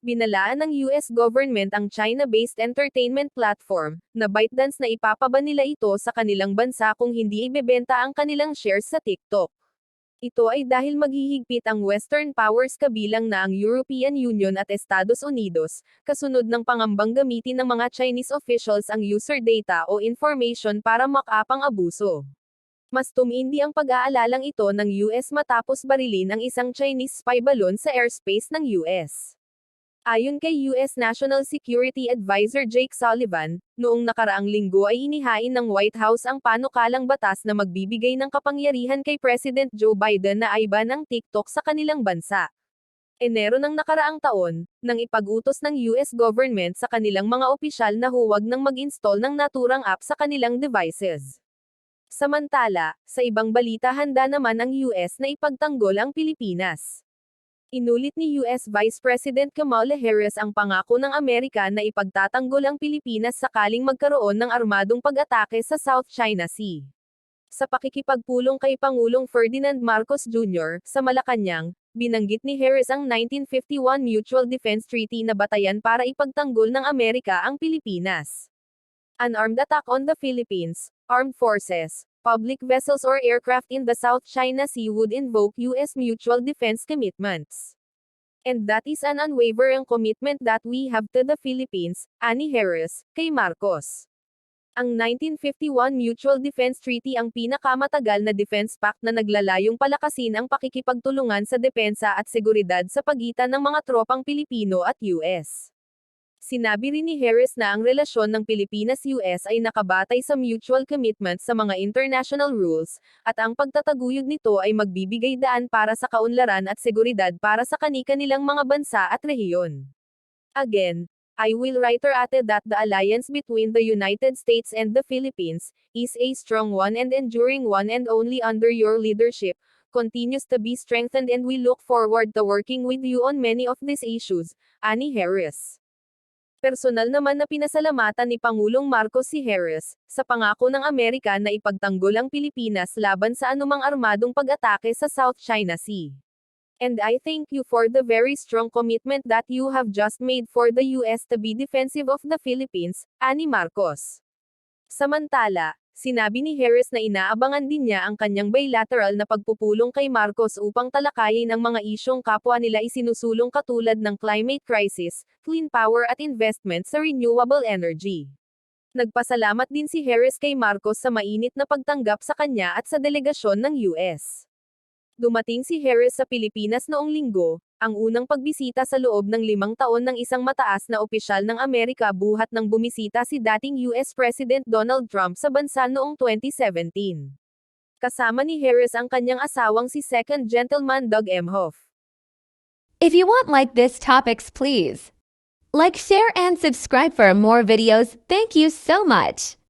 Binalaan ng US government ang China-based entertainment platform, na ByteDance na ipapaba nila ito sa kanilang bansa kung hindi ibebenta ang kanilang shares sa TikTok. Ito ay dahil maghihigpit ang Western powers kabilang na ang European Union at Estados Unidos, kasunod ng pangambang gamitin ng mga Chinese officials ang user data o information para makapang abuso. Mas tumindi ang pag-aalalang ito ng US matapos barilin ang isang Chinese spy balloon sa airspace ng US. Ayon kay US National Security Advisor Jake Sullivan, noong nakaraang linggo ay inihain ng White House ang panukalang batas na magbibigay ng kapangyarihan kay President Joe Biden na i-ban ang TikTok sa kanilang bansa. Enero ng nakaraang taon, nang ipag-utos ng US government sa kanilang mga opisyal na huwag nang mag-install ng naturang app sa kanilang devices. Samantala, sa ibang balita handa naman ang US na ipagtanggol ang Pilipinas. Inulit ni US Vice President Kamala Harris ang pangako ng Amerika na ipagtatanggol ang Pilipinas sakaling magkaroon ng armadong pag-atake sa South China Sea. Sa pakikipagpulong kay Pangulong Ferdinand Marcos Jr. sa Malacanang, binanggit ni Harris ang 1951 Mutual Defense Treaty na batayan para ipagtanggol ng Amerika ang Pilipinas. An armed attack on the Philippines, armed forces, public vessels or aircraft in the South China Sea would invoke U.S. mutual defense commitments. And that is an unwavering commitment that we have to the Philippines, ani Harris, kay Marcos. Ang 1951 Mutual Defense Treaty ang pinakamatagal na defense pact na naglalayong palakasin ang pakikipagtulungan sa depensa at seguridad sa pagitan ng mga tropang Pilipino at US. Sinabi rin ni Harris na ang relasyon ng Pilipinas-US ay nakabatay sa mutual commitment sa mga international rules, at ang pagtataguyod nito ay magbibigay daan para sa kaunlaran at seguridad para sa kani-kanilang mga bansa at rehiyon. Again, I will reiterate that the alliance between the United States and the Philippines is a strong one and enduring one, and only under your leadership continues to be strengthened, and we look forward to working with you on many of these issues, ani Harris. Personal naman na pinasalamatan ni Pangulong Marcos si Harris, sa pangako ng Amerika na ipagtanggol ang Pilipinas laban sa anumang armadong pag-atake sa South China Sea. And I thank you for the very strong commitment that you have just made for the US to be defensive of the Philippines, ani Marcos. Samantala, sinabi ni Harris na inaabangan din niya ang kanyang bilateral na pagpupulong kay Marcos upang talakayin ang mga isyong kapwa nila isinusulong katulad ng climate crisis, clean power at investment sa renewable energy. Nagpasalamat din si Harris kay Marcos sa mainit na pagtanggap sa kanya at sa delegasyon ng US. Dumating si Harris sa Pilipinas noong linggo, ang unang pagbisita sa loob ng 5 taon ng isang mataas na opisyal ng Amerika buhat ng bumisita si dating US President Donald Trump sa bansa noong 2017. Kasama ni Harris ang kanyang asawang si Second Gentleman Doug Emhoff. If you want like this topics, please like, share and subscribe for more videos. Thank you so much.